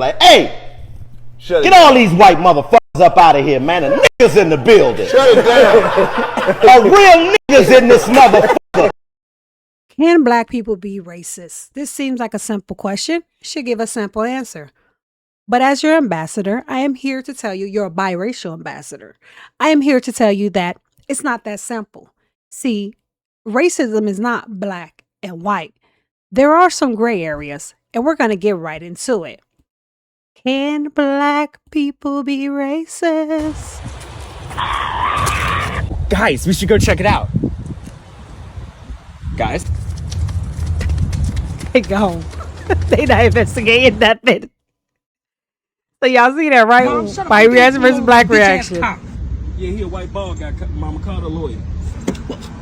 Like, hey, get all these white motherfuckers up out of here, man. The niggas in the building. Shut it down. A real niggas in this motherfucker. Can black people be racist? This seems like a simple question. Should give a simple answer. But as your ambassador, I am here to tell you, you're a biracial ambassador. I am here to tell you that it's not that simple. See, racism is not black and white. There are some gray areas, and we're going to get right into it. Can black people be racist? Guys, we should go check it out. Guys. They go. They not investigating nothing. So y'all see that, right? White reaction versus black reaction. Yeah, he a white bald guy. Mama called a lawyer.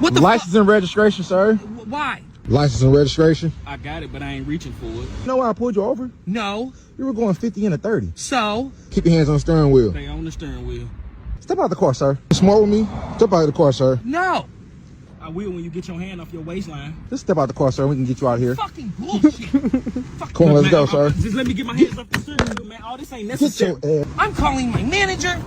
What the license and registration, sir? Why? License and registration. I got it, but I ain't reaching for it. You know why I pulled you over? No. You were going 50 and a 30. So? Keep your hands on the steering wheel. Stay on the steering wheel. Step out of the car, sir. You smart with me? Step out of the car, sir. No. I will when you get your hand off your waistline. Just step out the car, sir. We can get you out of here. Fucking bullshit. Come on, let's go, sir. Just let me get my hands off the steering wheel, man. All this ain't necessary. Get your ass. I'm calling my manager.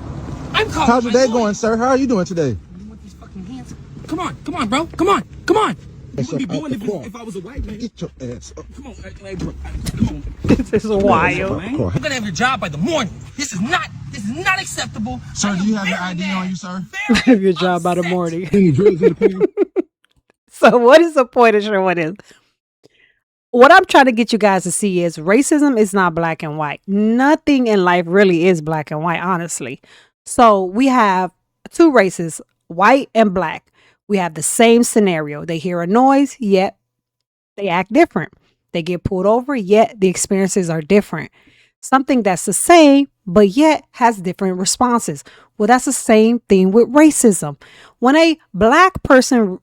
I'm calling How's your my day lawyer. going, sir? How are you doing today? You want these fucking hands? Come on, bro. Come on. You Yes, wouldn't be sir. doing Come on. it if I was a white man. Get your ass up. Come on, hey, bro. Come on. This is wild. Man. You're gonna have your job by the morning. This is not acceptable. Sir, do you have your ID on you, sir? Have your job by the morning. Any drills in the pen? So what is the point of showing this? What I'm trying to get you guys to see is racism is not black and white. Nothing in life really is black and white, honestly. So we have two races, white and black. We have the same scenario. They hear a noise, yet they act different. They get pulled over, yet the experiences are different. Something that's the same, but yet has different responses. Well, that's the same thing with racism. When a black person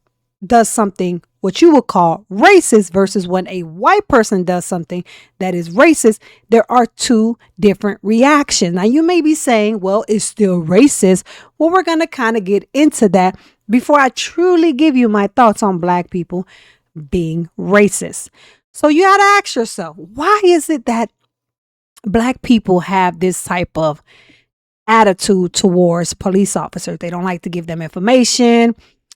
does something what you would call racist versus when a white person does something that is racist, there are two different reactions. Now, you may be saying, well, it's still racist. Well, we're going to kind of get into that before I truly give you my thoughts on black people being racist. So you got to ask yourself, why is it that black people have this type of attitude towards police officers? They don't like to give them information.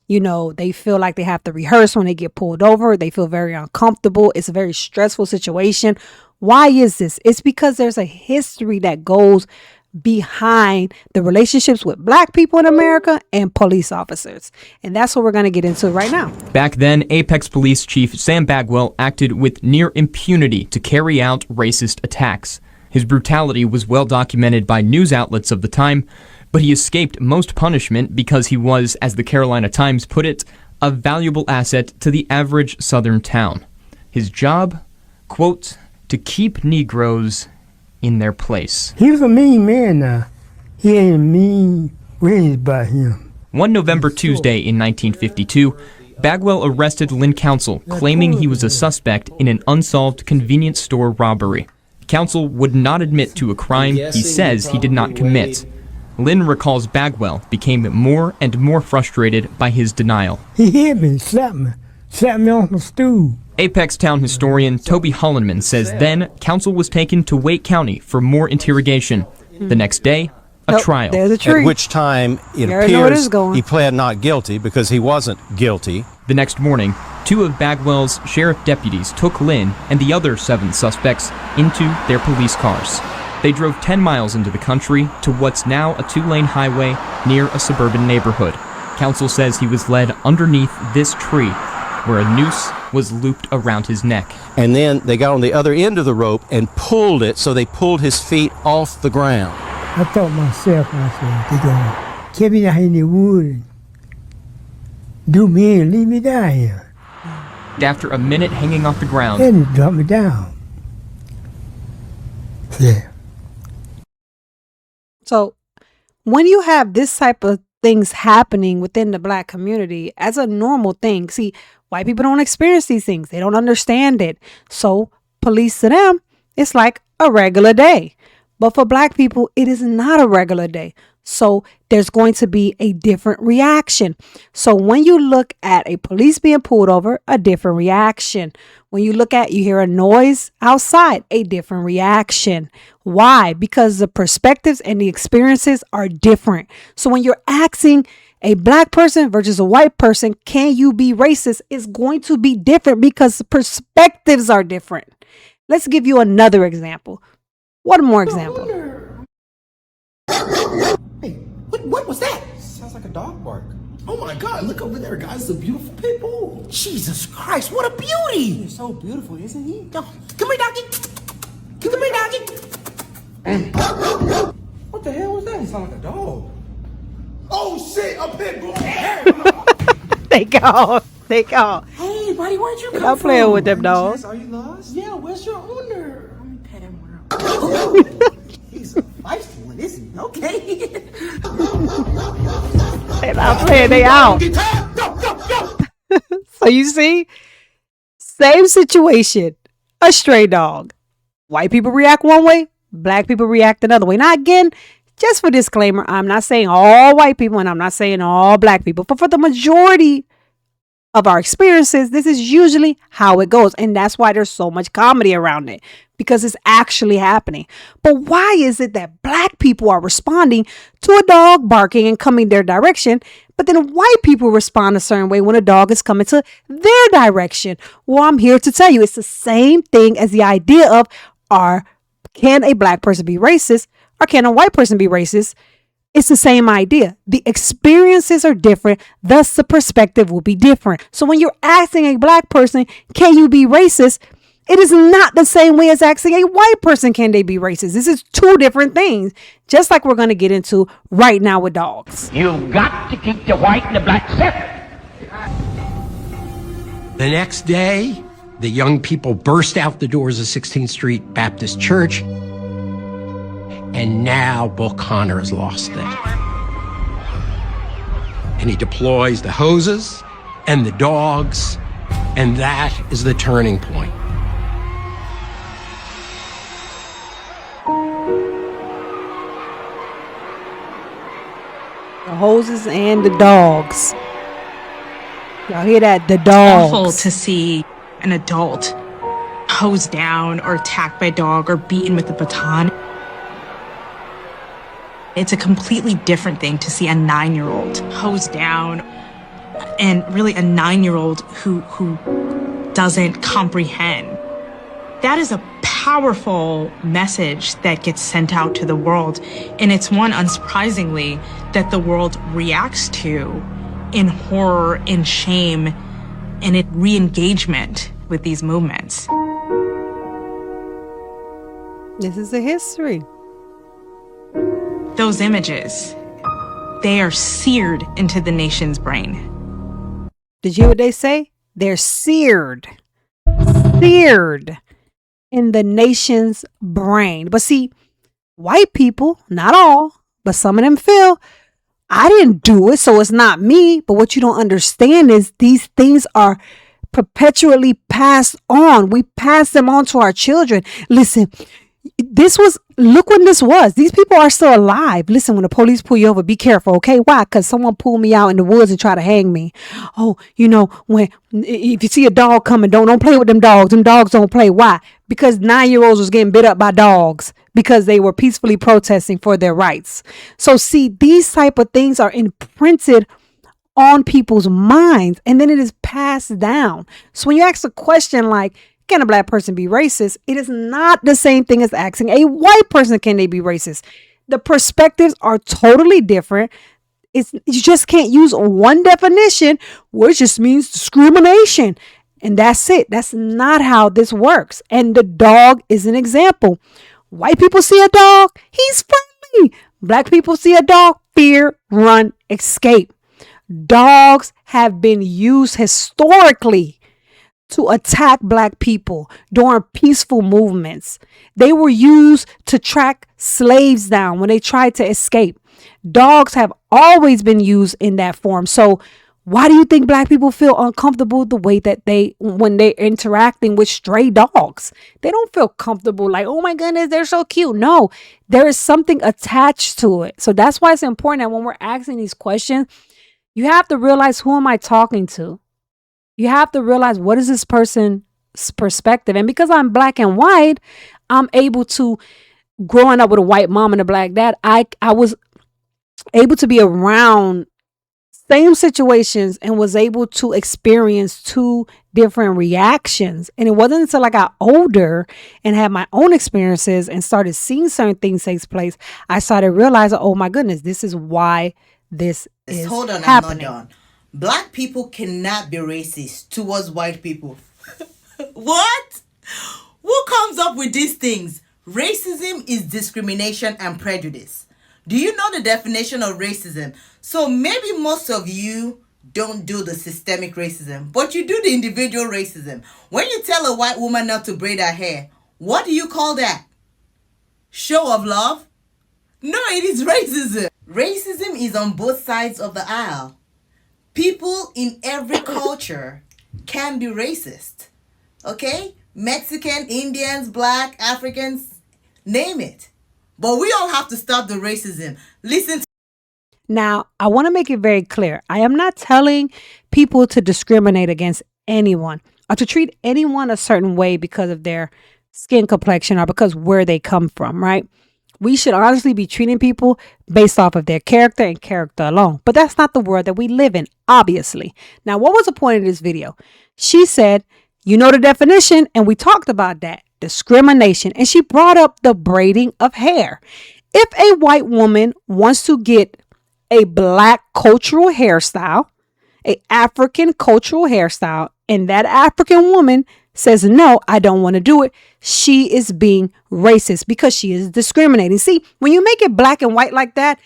You know, they feel like they have to rehearse when they get pulled over. They feel very uncomfortable. It's a very stressful situation. Why is this? It's because there's a history that goes behind the relationships with black people in America and police officers. And that's what we're going to get into right now. Back then, Apex Police Chief Sam Bagwell acted with near impunity to carry out racist attacks. His brutality was well documented by news outlets of the time, but he escaped most punishment because he was, as the Carolina Times put it, a valuable asset to the average southern town. His job, quote, to keep Negroes in their place. He was a mean man now. He ain't mean raised by him. One November Tuesday in 1952, Bagwell arrested Lynn Council, claiming he was a suspect in an unsolved convenience store robbery. Council would not admit to a crime he says he did not commit. Lynn recalls Bagwell became more and more frustrated by his denial. He hit me, slapped me on the stool. Apex town historian Toby Hollenman says then Council was taken to Wake County for more interrogation. The next day, a trial. There's a tree. At which time it You already know where this appears is going. he pled not guilty because he wasn't guilty. The next morning, two of Bagwell's sheriff deputies took Lynn and the other 7 suspects into their police cars. They drove 10 miles into the country to what's now a 2-lane highway near a suburban neighborhood. Council says he was led underneath this tree, where a noose was looped around his neck. And then they got on the other end of the rope and pulled it, so they pulled his feet off the ground. I thought myself, I said, they gonna keep me out in the wood and do me and leave me down here. After a minute hanging off the ground, And they drop me down. Yeah. So when you have this type of things happening within the black community as a normal thing, see, white people don't experience these things. They don't understand it. So police to them, it's like a regular day. But for black people, it is not a regular day. So there's going to be a different reaction. So when you look at a police being pulled over, a different reaction. When you hear a noise outside, a different reaction. Why? Because the perspectives and the experiences are different. So when you're asking a black person versus a white person, can you be racist? It's going to be different because the perspectives are different. Let's give you another example. One more example. Hey, what was that? Sounds like a dog bark. Oh my God, look over there, guys. It's a beautiful pit bull. Jesus Christ, what a beauty. He's so beautiful, isn't he? No, come here, doggy. Come here, doggy. What the hell was that? He sounded like a dog. Oh shit, a pit bull. They go. Hey, buddy, where'd you come from? I'm playing with them dogs. Are you lost? Yeah, where's your owner? Let me pet him. He's a feisty one, isn't he? Okay. They're not playing, they out. Go. So you see, same situation, a stray dog. White people react one way, black people react another way. Now again, just for disclaimer, I'm not saying all white people and I'm not saying all black people, but for the majority of our experiences, this is usually how it goes. And that's why there's so much comedy around it, because it's actually happening. But why is it that black people are responding to a dog barking and coming their direction, but then white people respond a certain way when a dog is coming to their direction? Well, I'm here to tell you, it's the same thing as the idea of can a black person be racist or can a white person be racist? It's the same idea. The experiences are different, thus the perspective will be different. So when you're asking a black person, can you be racist? It is not the same way as asking a white person, can they be racist? This is two different things, just like we're going to get into right now with dogs. You've got to keep the white and the black separate. The next day, the young people burst out the doors of 16th Street Baptist Church. And now Bull Connor has lost it. And he deploys the hoses and the dogs, and that is the turning point. The hoses and the dogs. Y'all hear that? The dogs. Awful to see an adult hosed down or attacked by a dog or beaten with a baton. It's a completely different thing to see a 9-year-old hosed down, and really a 9-year-old who doesn't comprehend. That is a powerful message that gets sent out to the world, and it's one, unsurprisingly, that the world reacts to in horror, in shame, and in re-engagement with these movements. This is a history. Those images, they are seared into the nation's brain. Did you hear what they say? They're seared in the nation's brain. But see, white people, not all, but some of them feel, I didn't do it, so it's not me. But what you don't understand is these things are perpetually passed on. We pass them on to our children. Listen, look when this was. These people are still alive. Listen, when the police pull you over, be careful, okay? Why? Because someone pulled me out in the woods and tried to hang me. Oh, if you see a dog coming, don't play with them dogs. Them dogs don't play. Why? Because 9-year-olds was getting bit up by dogs because they were peacefully protesting for their rights. So see, these type of things are imprinted on people's minds, and then it is passed down. So when you ask a question like, can a black person be racist? It is not the same thing as asking a white person, can they be racist? The perspectives are totally different. You just can't use one definition, which just means discrimination. And that's it. That's not how this works. And the dog is an example. White people see a dog, he's friendly. Black people see a dog, fear, run, escape. Dogs have been used historically to attack black people during peaceful movements. They were used to track slaves down when they tried to escape. Dogs have always been used in that form. So Why do you think black people feel uncomfortable the way that when they're interacting with stray dogs? They don't feel comfortable like, oh my goodness, they're so cute. No, there is something attached to it. So that's why it's important that when we're asking these questions, you have to realize, who am I talking to? You have to realize, what is this person's perspective? And because I'm black and white, I'm able to, growing up with a white mom and a black dad, I was able to be around same situations and was able to experience two different reactions. And it wasn't until I got older and had my own experiences and started seeing certain things take place, I started realizing, oh my goodness, this is why this is Hold on, happening. I'm not done. Black people cannot be racist towards white people. What? Who comes up with these things? Racism is discrimination and prejudice. Do you know the definition of racism? So maybe most of you don't do the systemic racism, but you do the individual racism. When you tell a white woman not to braid her hair, what do you call that? Show of love? No, it is racism. Racism is on both sides of the aisle. People in every culture can be racist. Okay? Mexican, Indians, Black, Africans, name it. But we all have to stop the racism. Listen to Now, I want to make it very clear. I am not telling people to discriminate against anyone or to treat anyone a certain way because of their skin complexion or because where they come from, right? We should honestly be treating people based off of their character and character alone. But that's not the world that we live in, obviously. Now, what was the point of this video? She said, you know the definition, and we talked about that. Discrimination. And she brought up the braiding of hair. If a white woman wants to get a black cultural hairstyle, a African cultural hairstyle, and that African woman says, no, I don't want to do it, she is being racist because she is discriminating. See, when you make it black and white like that,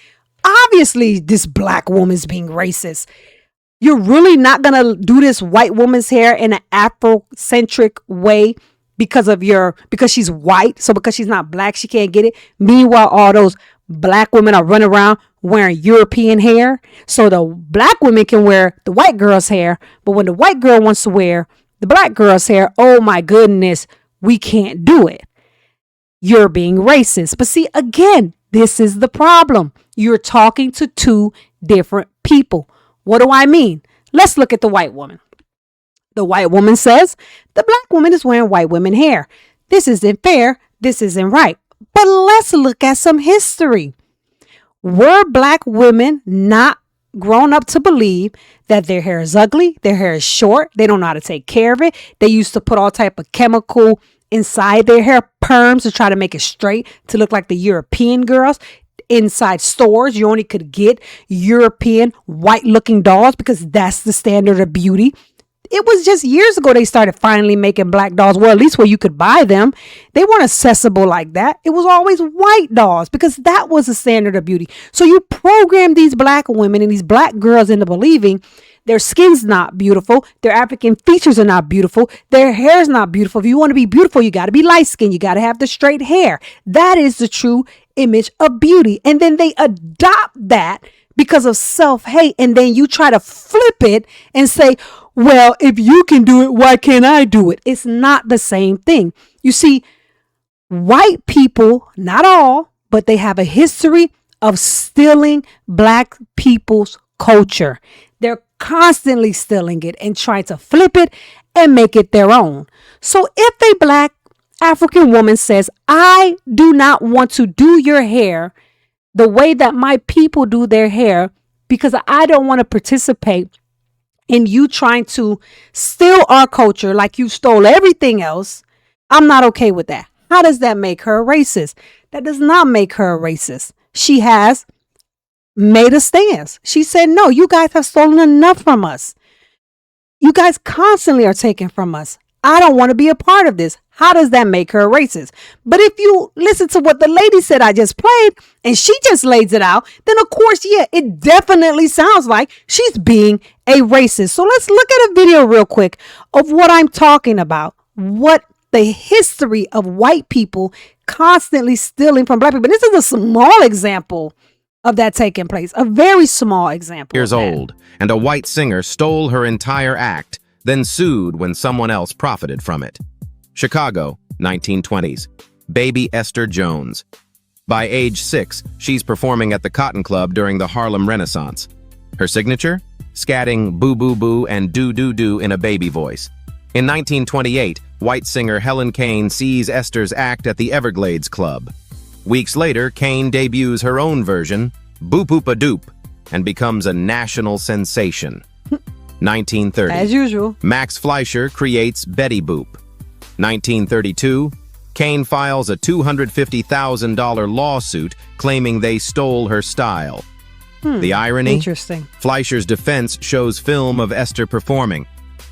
obviously this black woman's being racist. You're really not going to do this white woman's hair in an Afrocentric way because she's white. So because she's not black, she can't get it. Meanwhile, all those black women are running around wearing European hair. So the black women can wear the white girl's hair. But when the white girl wants to wear the black girl's hair, oh my goodness, we can't do it. You're being racist. But see, again, this is the problem. You're talking to two different people. What do I mean? Let's look at the white woman. The white woman says the black woman is wearing white women hair. This isn't fair. This isn't right. But let's look at some history. Were black women not grown up to believe that their hair is ugly, their hair is short, they don't know how to take care of it? They used to put all type of chemical inside their hair, perms, to try to make it straight to look like the European girls. Inside stores, you only could get European white looking dolls because that's the standard of beauty. It was just years ago they started finally making black dolls, well, at least where you could buy them. They weren't accessible like that. It was always white dolls because that was the standard of beauty. So you program these black women and these black girls into believing their skin's not beautiful, their African features are not beautiful, their hair's not beautiful. If you want to be beautiful, you got to be light skinned, you got to have the straight hair. That is the true image of beauty. And then they adopt that because of self-hate. And then you try to flip it and say, well, if you can do it, why can't I do it? It's not the same thing. You see, white people, not all, but they have a history of stealing black people's culture. They're constantly stealing it and trying to flip it and make it their own. So if a black African woman says, I do not want to do your hair the way that my people do their hair because I don't want to participate in you trying to steal our culture like you stole everything else, I'm not okay with that. How does that make her a racist? That does not make her a racist. She has made a stance. She said, no, you guys have stolen enough from us. You guys constantly are taking from us. I don't want to be a part of this. How does that make her a racist? But if you listen to what the lady said I just played, and she just lays it out, then of course, yeah, it definitely sounds like she's being a racist. So let's look at a video real quick of what I'm talking about. What the history of white people constantly stealing from black people. This is a small example of that taking place. A very small example. Years old, and a white singer stole her entire act, then sued when someone else profited from it. Chicago, 1920s. Baby Esther Jones. By age 6, she's performing at the Cotton Club during the Harlem Renaissance. Her signature? Scatting boo boo boo and doo doo doo in a baby voice. In 1928, white singer Helen Kane sees Esther's act at the Everglades Club. Weeks later, Kane debuts her own version, Boop Boop a Doop, and becomes a national sensation. 1930. As usual. Max Fleischer creates Betty Boop. 1932. Kane files a $250,000 lawsuit claiming they stole her style. The irony? Interesting. Fleischer's defense shows film of Esther performing,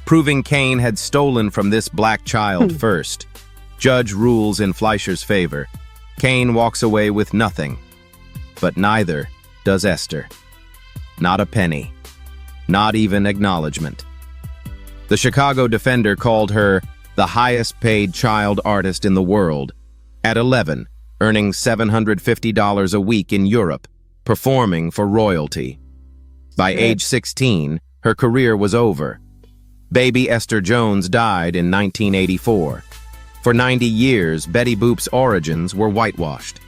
proving Kane had stolen from this black child first. Judge rules in Fleischer's favor. Kane walks away with nothing. But neither does Esther. Not a penny. Not even acknowledgement. The Chicago Defender called her the highest-paid child artist in the world, at 11, earning $750 a week in Europe, performing for royalty. By age 16, her career was over. Baby Esther Jones died in 1984. For 90 years, Betty Boop's origins were whitewashed.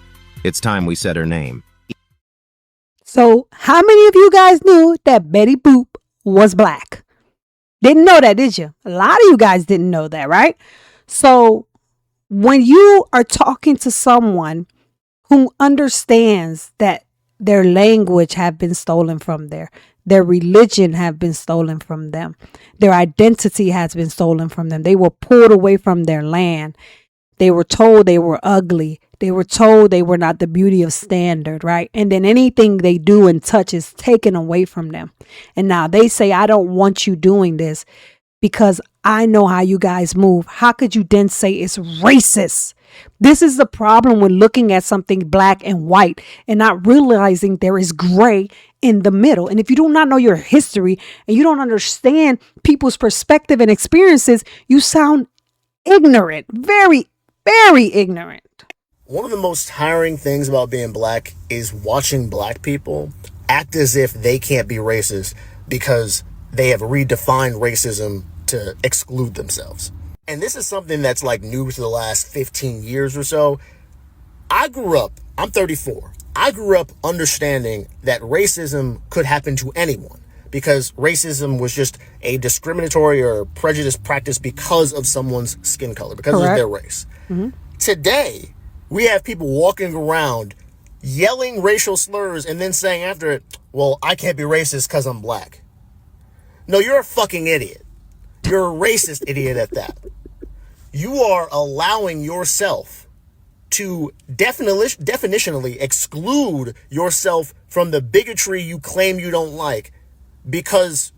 It's time we said her name. So, how many of you guys knew that Betty Boop was black? Didn't know that, did you? A lot of you guys didn't know that, right? So, when you are talking to someone who understands that their language have been stolen from their religion have been stolen from them, their identity has been stolen from them, they were pulled away from their land, they were told they were ugly, they were told they were not the beauty of standard, right? And then anything they do and touch is taken away from them. And now they say, I don't want you doing this because I know how you guys move. How could you then say it's racist? This is the problem with looking at something black and white and not realizing there is gray in the middle. And if you do not know your history and you don't understand people's perspective and experiences, you sound ignorant, very, very ignorant. One of the most tiring things about being black is watching black people act as if they can't be racist because they have redefined racism to exclude themselves. And this is something that's like new to the last 15 years or so. I'm 34. I grew up understanding that racism could happen to anyone because racism was just a discriminatory or prejudiced practice because of someone's skin color, because of their race. Today, we have people walking around yelling racial slurs and then saying after it, well, I can't be racist because I'm black. No, you're a fucking idiot. You're a racist idiot at that. You are allowing yourself to definitionally exclude yourself from the bigotry you claim you don't like because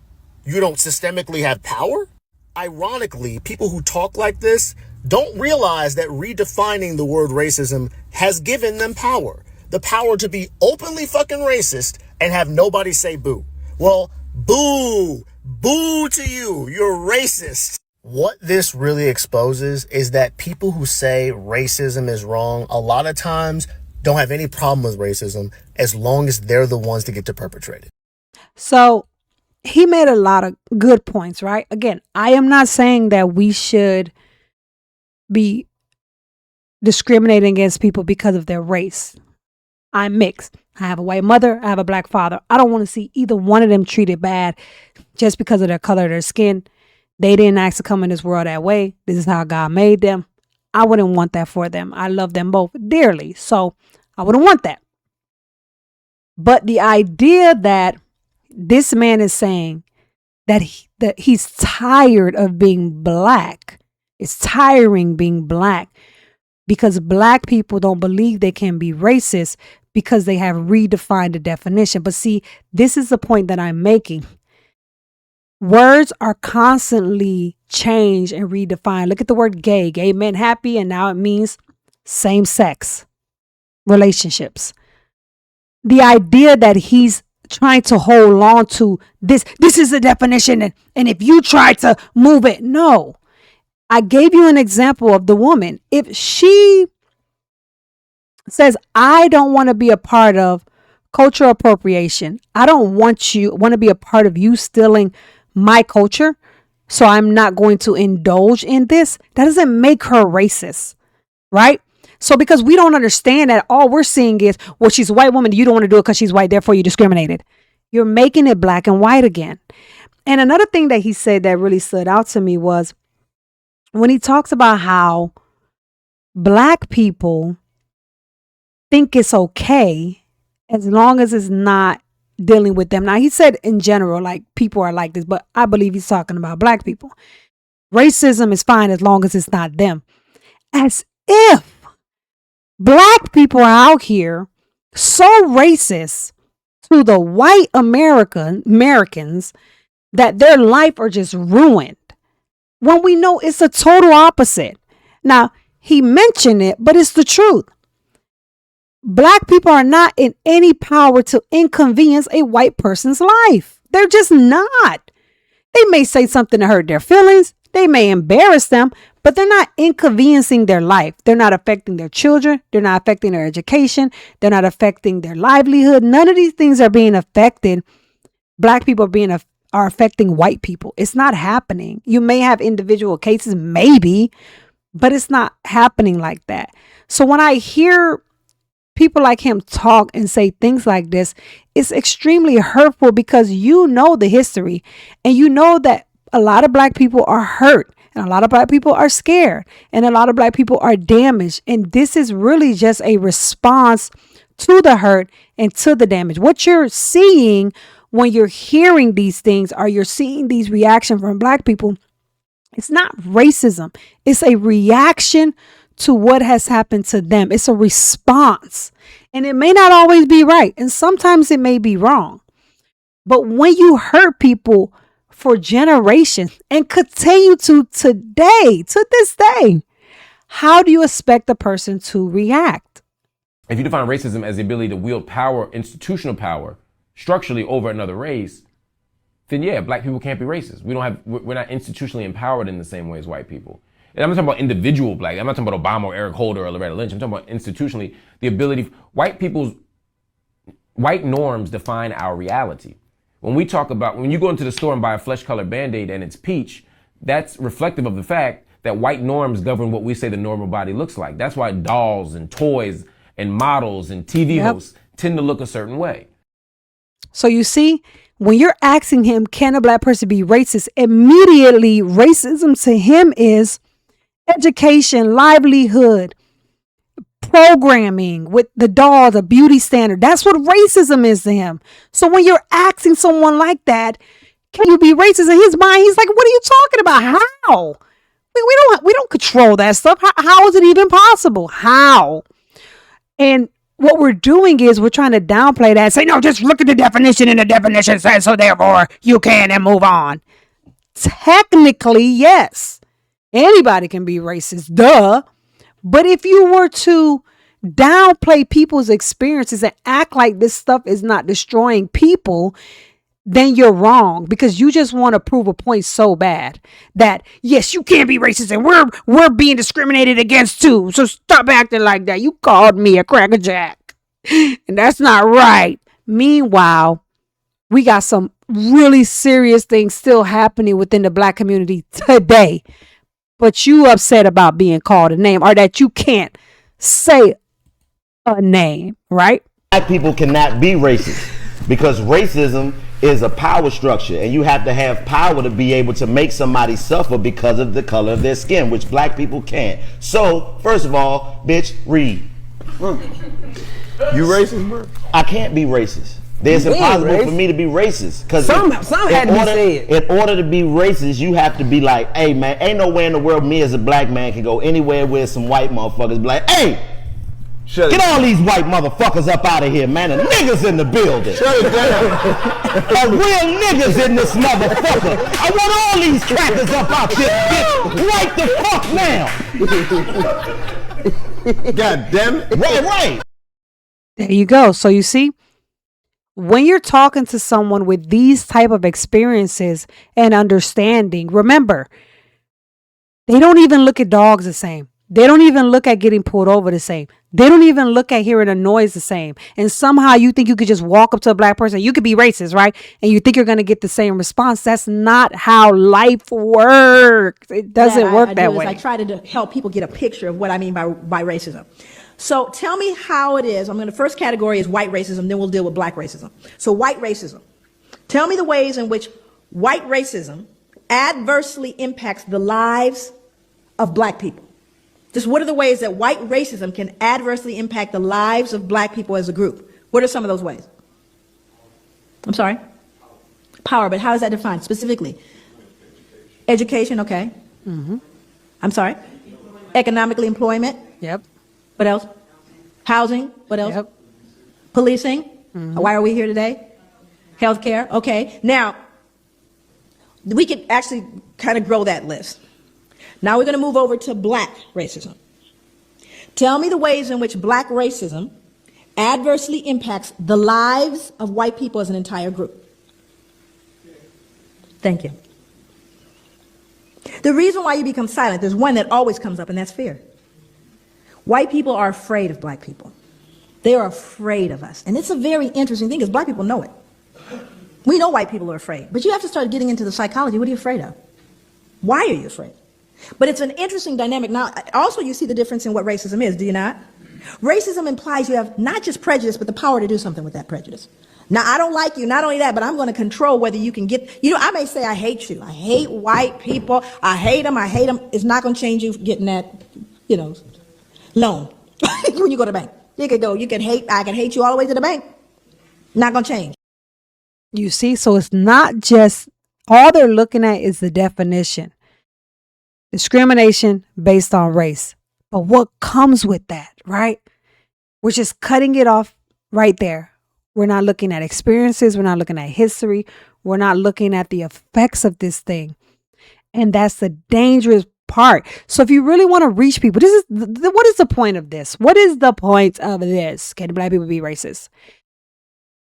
you don't systemically have power. Ironically, people who talk like this don't realize that redefining the word racism has given them power. The power to be openly fucking racist and have nobody say boo. Well, boo! Boo to you! You're racist! What this really exposes is that people who say racism is wrong a lot of times don't have any problem with racism as long as they're the ones to get to perpetrate it. So he made a lot of good points, right? Again, I am not saying that we should be discriminating against people because of their race. I'm mixed. I have a white mother. I have a black father. I don't want to see either one of them treated bad just because of their color of their skin. They didn't ask to come in this world that way. This is how God made them. I wouldn't want that for them. I love them both dearly. So I wouldn't want that. But the idea that this man is saying that he's tired of being black. It's tiring being black because black people don't believe they can be racist because they have redefined the definition. But see, this is the point that I'm making. Words are constantly changed and redefined. Look at the word gay. Gay meant happy, and now it means same-sex relationships. The idea that he's trying to hold on to this is the definition, and if you try to move it, no. I gave you an example of the woman. If she says, I don't want to be a part of cultural appropriation. I don't want to be a part of you stealing my culture. So I'm not going to indulge in this. That doesn't make her racist, right? So because we don't understand that, all we're seeing is, well, she's a white woman. You don't want to do it because she's white. Therefore, you discriminated. You're making it black and white again. And another thing that he said that really stood out to me was when he talks about how black people think it's okay as long as it's not dealing with them. Now, he said in general, like, people are like this, but I believe he's talking about black people. Racism is fine as long as it's not them. As if black people are out here so racist to the white Americans that their life are just ruined, when we know it's a total opposite. Now, he mentioned it, but it's the truth. Black people are not in any power to inconvenience a white person's life. They're just not. They may say something to hurt their feelings. They may embarrass them, but they're not inconveniencing their life. They're not affecting their children. They're not affecting their education. They're not affecting their livelihood. None of these things are being affected. Black people are affecting white people. It's not happening. You may have individual cases, maybe, but it's not happening like that. So when I hear people like him talk and say things like this, it's extremely hurtful, because you know the history and you know that a lot of black people are hurt and a lot of black people are scared and a lot of black people are damaged. And this is really just a response to the hurt and to the damage. What you're seeing when you're hearing these things, or you're seeing these reactions from black people, it's not racism. It's a reaction to what has happened to them. It's a response, and it may not always be right, and sometimes it may be wrong. But when you hurt people for generations and continue to today, to this day, how do you expect the person to react? If you define racism as the ability to wield power, institutional power, structurally over another race, then yeah, black people can't be racist. We're not institutionally empowered in the same way as white people. And I'm not talking about individual black. I'm not talking about Obama or Eric Holder or Loretta Lynch. I'm talking about institutionally the ability. White norms define our reality. When you go into the store and buy a flesh-colored Band-Aid and it's peach, that's reflective of the fact that white norms govern what we say the normal body looks like. That's why dolls and toys and models and TV hosts tend to look a certain way. So you see, when you're asking him, can a black person be racist? Immediately, racism to him is education, livelihood, programming with the dolls, a beauty standard. That's what racism is to him. So when you're asking someone like that, can you be racist? In his mind, he's like, what are you talking about? How? We don't control that stuff. How is it even possible? How? And what we're doing is we're trying to downplay that and say, no, just look at the definition, and the definition says so, therefore you can, and move on. Technically, yes. Anybody can be racist, duh. But if you were to downplay people's experiences and act like this stuff is not destroying people, then you're wrong, because you just want to prove a point so bad that, yes, you can't be racist and we're being discriminated against too. So stop acting like that. You called me a crackerjack and that's not right. Meanwhile, we got some really serious things still happening within the black community today. But you upset about being called a name, or that you can't say a name, right? Black people cannot be racist, because racism is a power structure, and you have to have power to be able to make somebody suffer because of the color of their skin, which black people can't. So, first of all, bitch, read. You racist, bro? I can't be racist. It's impossible for me to be racist. Because some had to be said. In order to be racist, you have to be like, hey, man, ain't no way in the world me as a black man can go anywhere with some white motherfuckers be like, hey, get all these white motherfuckers up out of here, man. The niggas in the building. Shut it down. A real niggas in this motherfucker. I want all these crackers up out this bitch right the fuck now. God damn it. Right. There you go. So you see, when you're talking to someone with these type of experiences and understanding, remember, they don't even look at dogs the same. They don't even look at getting pulled over the same. They don't even look at hearing a noise the same. And somehow you think you could just walk up to a black person. You could be racist, right? And you think you're going to get the same response. That's not how life works. It doesn't work that way. I try to help people get a picture of what I mean by racism. So tell me how it is. I'm going to, first category is white racism, then we'll deal with black racism. So white racism. Tell me the ways in which white racism adversely impacts the lives of black people. Just what are the ways that white racism can adversely impact the lives of black people as a group? What are some of those ways? I'm sorry? Power, but how is that defined specifically? Education, okay. I'm sorry? Economically, employment? Yep. What else? Housing? What else? Yep. Policing? Why are we here today? Healthcare? Okay. Now, we could actually kind of grow that list. Now we're going to move over to black racism. Tell me the ways in which black racism adversely impacts the lives of white people as an entire group. Thank you. The reason why you become silent, there's one that always comes up, and that's fear. White people are afraid of black people. They are afraid of us. And it's a very interesting thing because black people know it. We know white people are afraid, but you have to start getting into the psychology. What are you afraid of? Why are you afraid? But it's an interesting dynamic. Now, also you see the difference in what racism is, do you not? Racism implies you have not just prejudice, but the power to do something with that prejudice. Now, I don't like you, not only that, but I'm going to control whether you can get, you know, I may say I hate you. I hate white people. I hate them. It's not going to change you getting that, you know, loan when you go to the bank. I can hate you all the way to the bank. Not going to change. You see, so it's not just, all they're looking at is the definition. Discrimination based on race. But what comes with that, right? We're just cutting it off right there. We're not looking at experiences. We're not looking at history. We're not looking at the effects of this thing. And that's the dangerous part. So if you really want to reach people, this is what is the point of this? What is the point of this? Can black people be racist?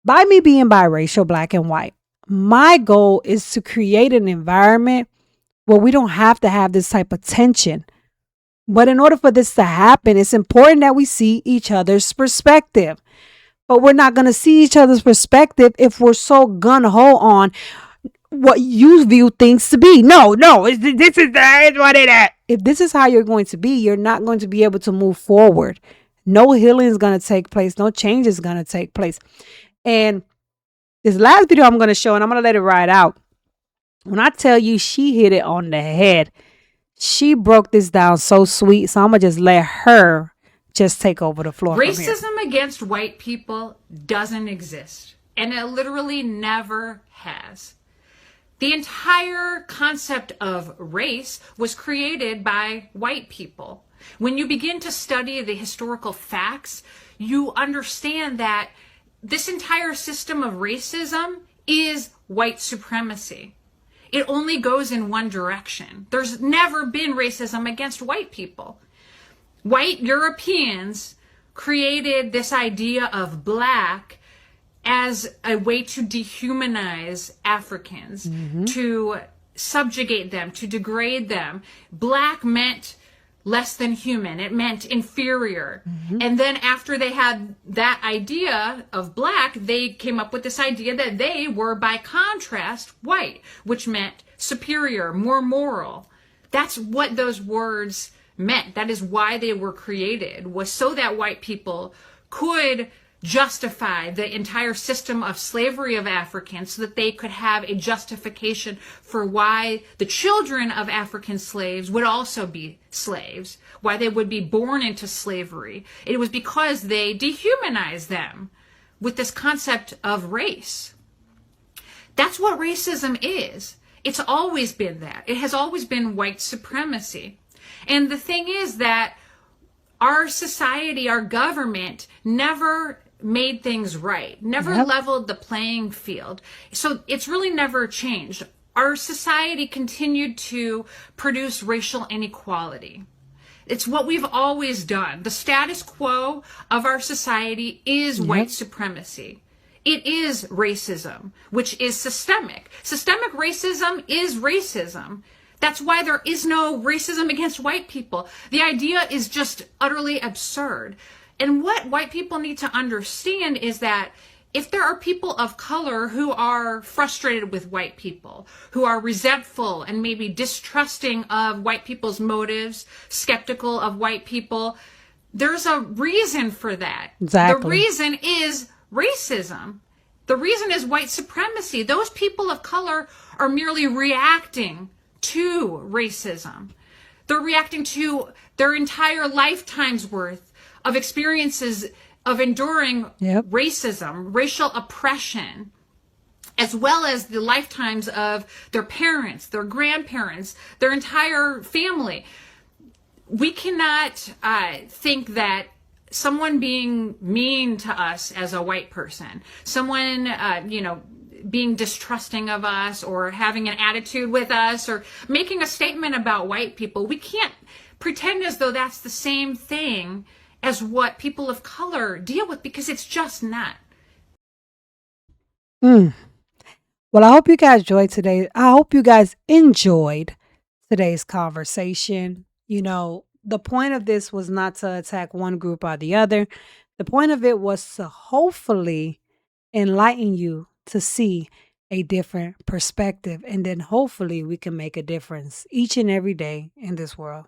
By me being biracial, black and white, my goal is to create an environment where we don't have to have this type of tension. But in order for this to happen, it's important that we see each other's perspective. But we're not going to see each other's perspective if we're so gun-ho on what you view things to be. No, this is what it is. If this is how you're going to be, you're not going to be able to move forward. No healing is going to take place. No change is going to take place. And this last video I'm going to show, and I'm going to let it ride out. When I tell you she hit it on the head, she broke this down so sweet. So I'm going to just let her just take over the floor. Racism against white people doesn't exist. And it literally never has. The entire concept of race was created by white people. When you begin to study the historical facts, you understand that this entire system of racism is white supremacy. It only goes in one direction. There's never been racism against white people. White Europeans created this idea of black as a way to dehumanize Africans, to subjugate them, to degrade them. Black meant less than human. It meant inferior. And then after they had that idea of black, they came up with this idea that they were, by contrast, white, which meant superior, more moral. That's what those words meant. That is why they were created, was so that white people could justify the entire system of slavery of Africans, so that they could have a justification for why the children of African slaves would also be slaves, why they would be born into slavery. It was because they dehumanized them with this concept of race. That's what racism is. It's always been that. It has always been white supremacy. And the thing is that our society, our government, never made things right, never leveled the playing field. So it's really never changed. Our society continued to produce racial inequality. It's what we've always done. The status quo of our society is white supremacy. It is racism, which is systemic. Systemic racism is racism. That's why there is no racism against white people. The idea is just utterly absurd. And what white people need to understand is that if there are people of color who are frustrated with white people, who are resentful and maybe distrusting of white people's motives, skeptical of white people, there's a reason for that. Exactly. The reason is racism. The reason is white supremacy. Those people of color are merely reacting to racism. They're reacting to their entire lifetime's worth of experiences of enduring racism, racial oppression, as well as the lifetimes of their parents, their grandparents, their entire family. We cannot think that someone being mean to us as a white person, someone, being distrusting of us or having an attitude with us or making a statement about white people, we can't pretend as though that's the same thing as what people of color deal with, because it's just not. Well, I hope you guys enjoyed today's conversation. The point of this was not to attack one group or the other. The point of it was to hopefully enlighten you to see a different perspective, and then hopefully we can make a difference each and every day in this world.